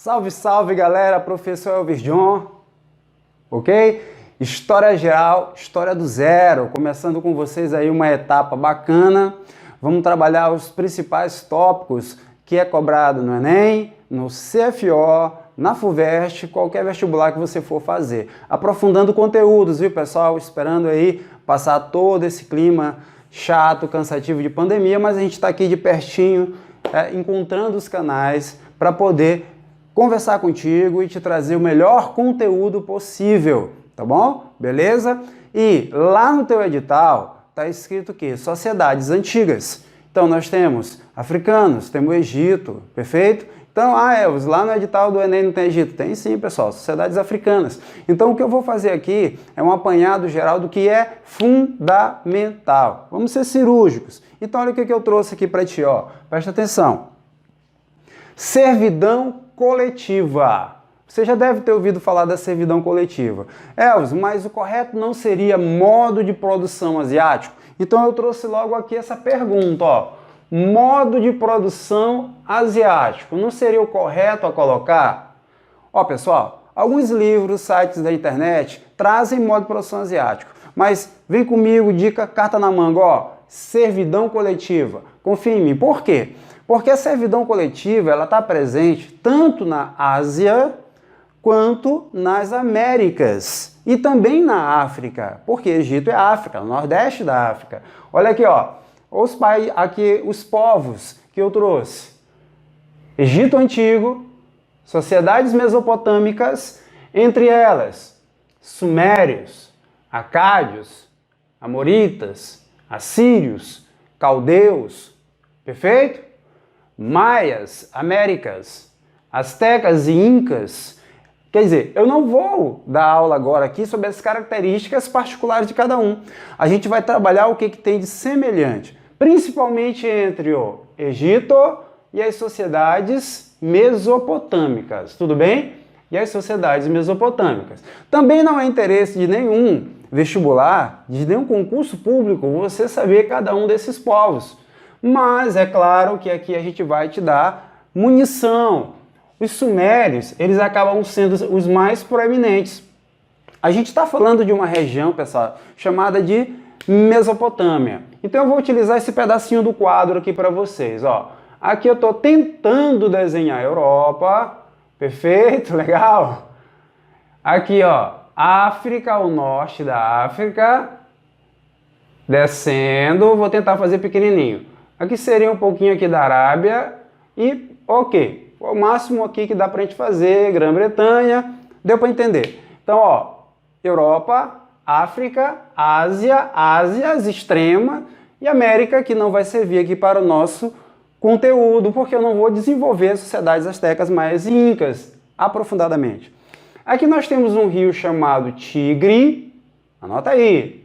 Salve, salve galera, professor Elvis John, ok? História geral, história do zero, começando com vocês aí uma etapa bacana. Vamos trabalhar os principais tópicos que é cobrado no Enem, no CFO, na FUVEST, qualquer vestibular que você for fazer. Aprofundando conteúdos, viu pessoal? Esperando aí passar todo esse clima chato, cansativo de pandemia, mas a gente está aqui de pertinho, encontrando os canais para poder conversar contigo e te trazer o melhor conteúdo possível, tá bom? Beleza? E lá no teu edital tá escrito o quê? Sociedades antigas. Então nós temos africanos, temos o Egito, perfeito? Então, Elvis, lá no edital do Enem não tem Egito? Tem sim, pessoal, sociedades africanas. Então o que eu vou fazer aqui é um apanhado geral do que é fundamental. Vamos ser cirúrgicos. Então olha o que eu trouxe aqui para ti, ó. Presta atenção. Servidão coletiva. Você já deve ter ouvido falar da servidão coletiva. Elvis, mas o correto não seria modo de produção asiático? Então eu trouxe logo aqui essa pergunta, ó. Modo de produção asiático, não seria o correto a colocar? Ó, pessoal, alguns livros, sites da internet trazem modo de produção asiático, mas vem comigo, dica, carta na manga, ó. Servidão coletiva. Confia em mim. Por quê? Porque a servidão coletiva ela está presente tanto na Ásia quanto nas Américas e também na África, porque Egito é África, no Nordeste da África. Olha aqui, ó, os povos que eu trouxe. Egito Antigo, sociedades mesopotâmicas, entre elas Sumérios, Acádios, Amoritas, Assírios, Caldeus, perfeito? Maias, Américas, Astecas e Incas. Quer dizer, eu não vou dar aula agora aqui sobre as características particulares de cada um. A gente vai trabalhar o que tem de semelhante, principalmente entre o Egito e as sociedades mesopotâmicas, tudo bem? E as sociedades mesopotâmicas. Também não é interesse de nenhum vestibular, de nenhum concurso público, você saber cada um desses povos. Mas é claro que aqui a gente vai te dar munição. Os sumérios, eles acabam sendo os mais proeminentes. A gente está falando de uma região, pessoal, chamada de Mesopotâmia. Então eu vou utilizar esse pedacinho do quadro aqui para vocês. Ó. Aqui eu estou tentando desenhar a Europa. Perfeito, legal? Aqui, ó, África, o norte da África. Descendo, vou tentar fazer pequenininho. Aqui seria um pouquinho aqui da Arábia e ok. O máximo aqui que dá pra gente fazer, Grã-Bretanha, deu para entender. Então, ó, Europa, África, Ásia, Ásias extrema e América, que não vai servir aqui para o nosso conteúdo, porque eu não vou desenvolver as sociedades astecas, maias e incas aprofundadamente. Aqui nós temos um rio chamado Tigre, anota aí,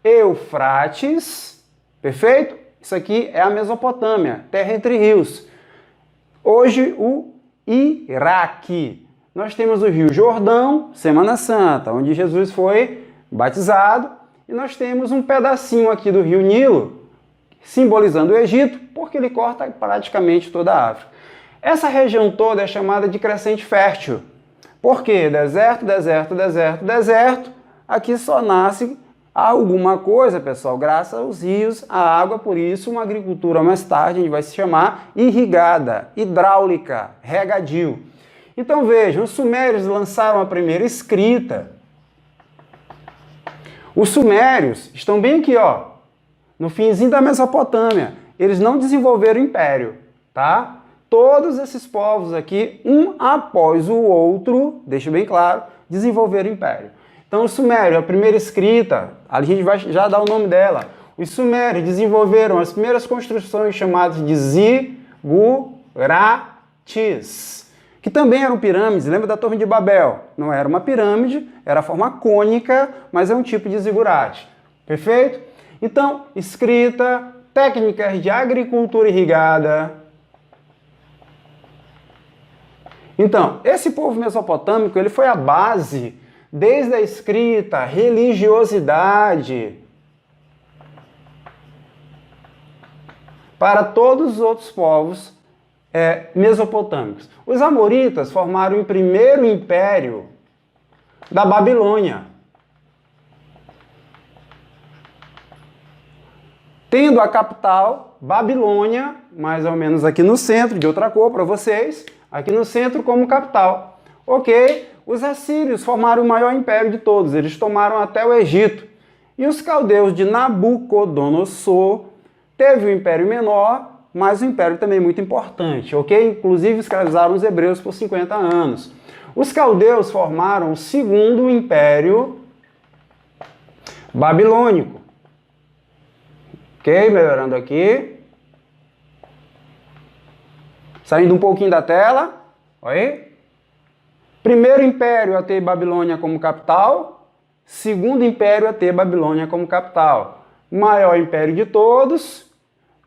Eufrates, perfeito? Isso aqui é a Mesopotâmia, terra entre rios. Hoje o Iraque. Nós temos o Rio Jordão, Semana Santa, onde Jesus foi batizado. E nós temos um pedacinho aqui do Rio Nilo, simbolizando o Egito, porque ele corta praticamente toda a África. Essa região toda é chamada de crescente fértil. Por quê? Deserto, deserto, deserto, deserto. Aqui só nasce alguma coisa, pessoal, graças aos rios, a água, por isso uma agricultura mais tarde a gente vai se chamar irrigada, hidráulica, regadio. Então vejam, os sumérios lançaram a primeira escrita. Os sumérios estão bem aqui, ó, no finzinho da Mesopotâmia. Eles não desenvolveram império, tá? Todos esses povos aqui, um após o outro, deixa bem claro, desenvolveram império. Então, os sumérios, a primeira escrita, a gente vai já dar o nome dela. Os sumérios desenvolveram as primeiras construções chamadas de zigurates, que também eram pirâmides. Lembra da Torre de Babel? Não era uma pirâmide, era a forma cônica, mas é um tipo de zigurate. Perfeito? Então, escrita, técnicas de agricultura irrigada. Então, esse povo mesopotâmico, ele foi a base desde a escrita, religiosidade, para todos os outros povos mesopotâmicos. Os amoritas formaram o primeiro império da Babilônia, tendo a capital Babilônia, mais ou menos aqui no centro, de outra cor para vocês, aqui no centro como capital. Ok, os assírios formaram o maior império de todos, eles tomaram até o Egito. E os caldeus de Nabucodonosor teve um império menor, mas um império também muito importante, ok? Inclusive escravizaram os hebreus por 50 anos. Os caldeus formaram o segundo império babilônico. Ok, melhorando aqui. Saindo um pouquinho da tela. Oi? Primeiro império a ter Babilônia como capital. Segundo império a ter Babilônia como capital. Maior império de todos.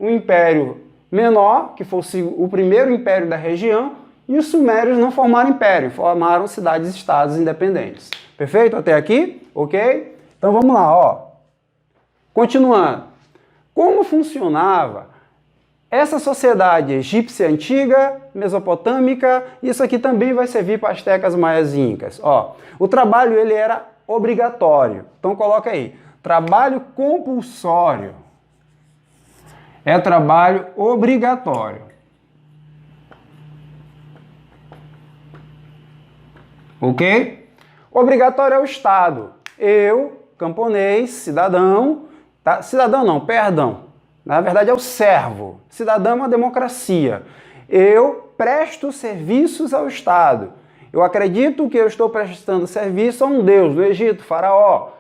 Um império menor, que foi o primeiro império da região. E os sumérios não formaram império, formaram cidades-estados independentes. Perfeito? Até aqui? Ok? Então vamos lá, ó. Continuando. Como funcionava essa sociedade egípcia antiga, mesopotâmica? Isso aqui também vai servir para astecas, maias e incas. Ó, o trabalho ele era obrigatório. Então coloca aí. Trabalho compulsório. É trabalho obrigatório. Ok? Obrigatório é o Estado. Eu, camponês, cidadão, tá? Cidadão não, perdão. Na verdade é o servo. Cidadão é uma democracia. Eu presto serviços ao Estado. Eu acredito que eu estou prestando serviço a um deus do Egito, Faraó.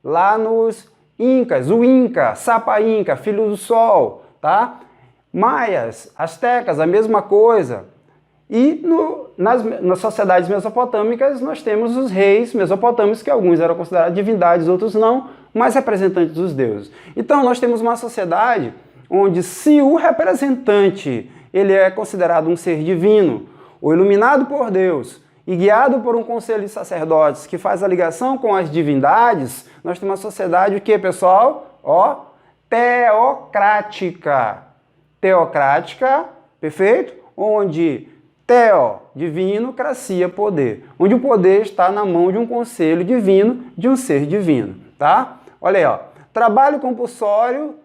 Lá nos Incas, o Inca, Sapa Inca, filho do sol, tá? Maias, astecas, a mesma coisa. E nas sociedades mesopotâmicas nós temos os reis mesopotâmicos, que alguns eram considerados divindades, outros não, mas representantes dos deuses. Então nós temos uma sociedade onde se o representante ele é considerado um ser divino, ou iluminado por Deus, e guiado por um conselho de sacerdotes que faz a ligação com as divindades, nós temos uma sociedade o que, pessoal? Ó, teocrática. Teocrática, perfeito? Onde teo, divino, cracia, poder. Onde o poder está na mão de um conselho divino, de um ser divino, tá? Olha aí, ó. Trabalho compulsório,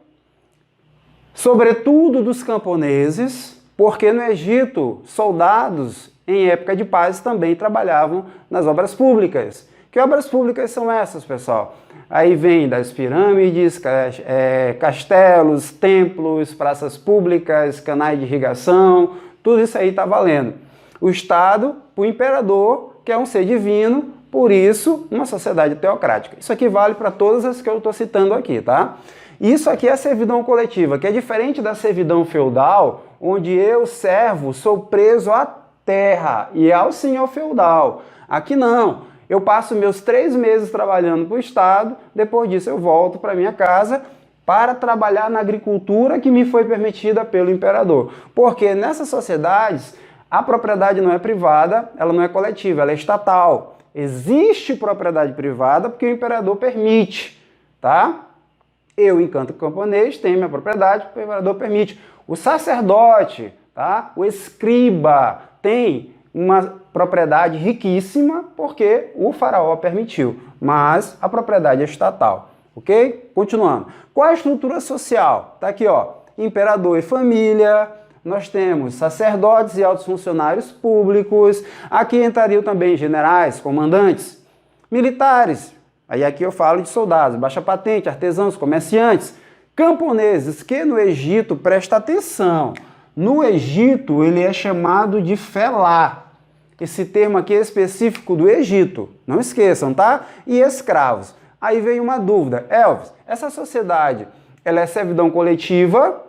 sobretudo dos camponeses, porque no Egito, soldados em época de paz também trabalhavam nas obras públicas. Que obras públicas são essas, pessoal? Aí vem das pirâmides, castelos, templos, praças públicas, canais de irrigação, tudo isso aí está valendo. O Estado, o imperador, que é um ser divino, por isso, uma sociedade teocrática. Isso aqui vale para todas as que eu estou citando aqui, tá? Isso aqui é a servidão coletiva, que é diferente da servidão feudal, onde eu, servo, sou preso à terra e ao senhor feudal. Aqui não. Eu passo meus 3 meses trabalhando para o Estado, depois disso eu volto para minha casa para trabalhar na agricultura que me foi permitida pelo imperador. Porque nessas sociedades, a propriedade não é privada, ela não é coletiva, ela é estatal. Existe propriedade privada porque o imperador permite, tá? Eu, enquanto camponês, tenho minha propriedade porque o imperador permite. O sacerdote, tá? O escriba tem uma propriedade riquíssima porque o faraó permitiu, mas a propriedade é estatal, ok? Continuando. Qual a estrutura social? Tá aqui, ó, imperador e família, nós temos sacerdotes e altos funcionários públicos, aqui entrariam também generais, comandantes, militares, aí aqui eu falo de soldados, baixa patente, artesãos, comerciantes, camponeses, que no Egito, presta atenção, no Egito ele é chamado de felá. Esse termo aqui é específico do Egito, não esqueçam, tá? E escravos. Aí vem uma dúvida, Elvis, essa sociedade, ela é servidão coletiva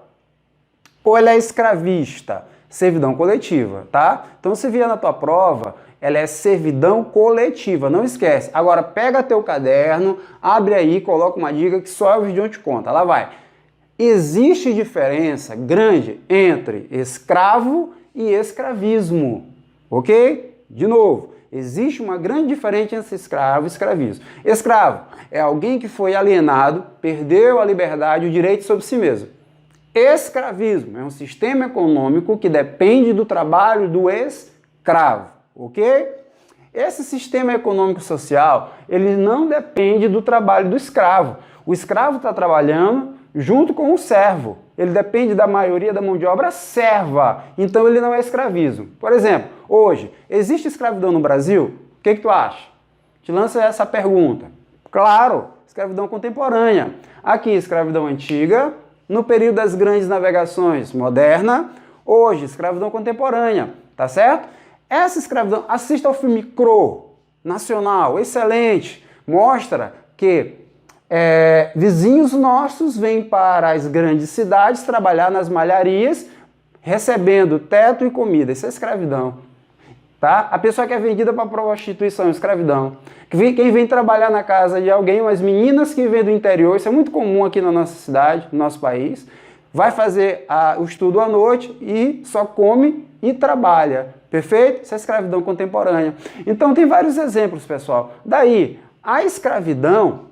ou ela é escravista? Servidão coletiva, tá? Então se vier na tua prova, ela é servidão coletiva, não esquece. Agora pega teu caderno, abre aí, coloca uma dica que só o vídeo te conta, lá vai. Existe diferença grande entre escravo e escravismo. Ok? De novo, existe uma grande diferença entre escravo e escravismo. Escravo é alguém que foi alienado, perdeu a liberdade, o direito sobre si mesmo. escravismo. É um sistema econômico que depende do trabalho do escravo, ok? Esse sistema econômico social, ele não depende do trabalho do escravo. O escravo está trabalhando junto com o servo. Ele depende da maioria da mão de obra serva. Então ele não é escravismo. Por exemplo, hoje, existe escravidão no Brasil? O que tu acha? Te lança essa pergunta. Claro, escravidão contemporânea. Aqui, escravidão antiga. No período das grandes navegações, moderna. Hoje, escravidão contemporânea. Tá certo? Essa escravidão, assista ao filme Crow, nacional, excelente. Mostra que vizinhos nossos vêm para as grandes cidades trabalhar nas malharias, recebendo teto e comida. Isso é escravidão. Tá? A pessoa que é vendida para prostituição é escravidão. Quem vem trabalhar na casa de alguém, umas meninas que vêm do interior, isso é muito comum aqui na nossa cidade, no nosso país, vai fazer o estudo à noite e só come e trabalha. Perfeito? Isso é escravidão contemporânea. Então tem vários exemplos, pessoal. Daí, a escravidão,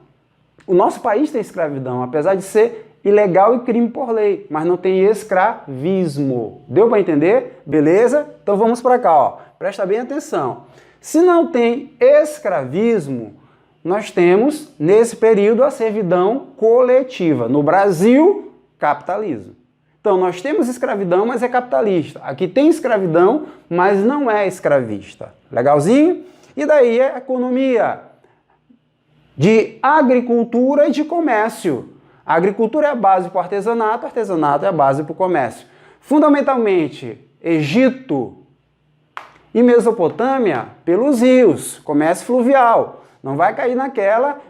o nosso país tem escravidão, apesar de ser ilegal e crime por lei, mas não tem escravismo. Deu para entender? Beleza? Então vamos para cá, ó. Presta bem atenção. Se não tem escravismo, nós temos, nesse período, a servidão coletiva. No Brasil, capitalismo. Então, nós temos escravidão, mas é capitalista. Aqui tem escravidão, mas não é escravista. Legalzinho? E daí a economia de agricultura e de comércio. A agricultura é a base para o artesanato é a base para o comércio. Fundamentalmente, Egito e Mesopotâmia, pelos rios, comércio fluvial. Não vai cair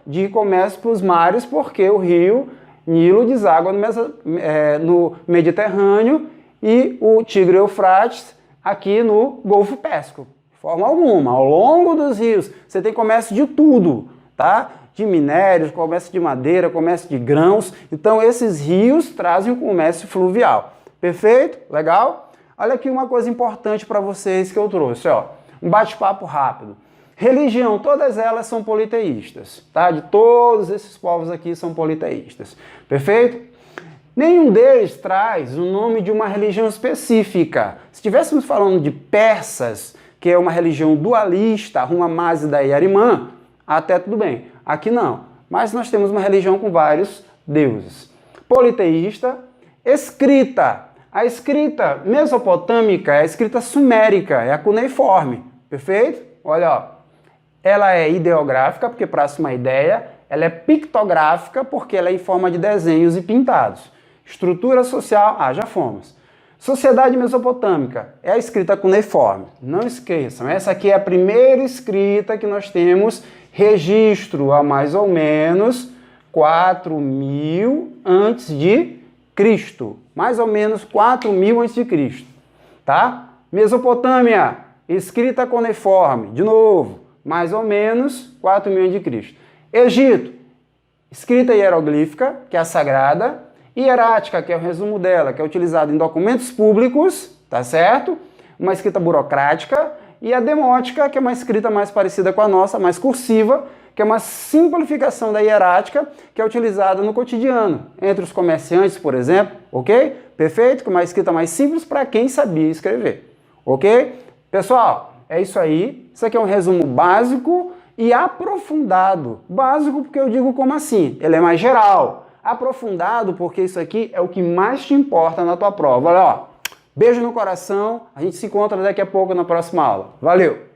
de comércio para os mares, porque o rio Nilo deságua no Mediterrâneo e o Tigre Eufrates aqui no Golfo Pérsico. De forma alguma. Ao longo dos rios, você tem comércio de tudo, tá? De minérios, comércio de madeira, comércio de grãos. Então, esses rios trazem o comércio fluvial. Perfeito? Legal? Olha aqui uma coisa importante para vocês que eu trouxe, ó. Um bate-papo rápido. Religião, todas elas são politeístas, tá? De todos esses povos aqui são politeístas. Perfeito? Nenhum deles traz o nome de uma religião específica. Se estivéssemos falando de persas, que é uma religião dualista, Ruma Mazda e Arimã, até tudo bem. Aqui não. Mas nós temos uma religião com vários deuses. Politeísta, escrita. A escrita mesopotâmica é a escrita sumérica, é a cuneiforme. Perfeito? Olha, ó. Ela é ideográfica, porque próxima ideia. Ela é pictográfica, porque ela é em forma de desenhos e pintados. Estrutura social, já fomos. Sociedade mesopotâmica é a escrita cuneiforme. Não esqueçam, essa aqui é a primeira escrita que nós temos registro há mais ou menos 4.000 antes de Cristo. Mais ou menos 4.000 antes de Cristo. Tá? Mesopotâmia, escrita cuneiforme. De novo, mais ou menos 4.000 antes de Cristo. Egito, escrita hieroglífica, que é a sagrada. Hierática, que é o resumo dela, que é utilizada em documentos públicos, tá certo? Uma escrita burocrática. E a demótica, que é uma escrita mais parecida com a nossa, mais cursiva, que é uma simplificação da hierática, que é utilizada no cotidiano, entre os comerciantes, por exemplo, ok? Perfeito? Com uma escrita mais simples para quem sabia escrever, ok? Pessoal, é isso aí. Isso aqui é um resumo básico e aprofundado. Básico porque eu digo como assim? Ele é mais geral. Aprofundado porque isso aqui é o que mais te importa na tua prova. Olha, ó, beijo no coração. A gente se encontra daqui a pouco na próxima aula. Valeu!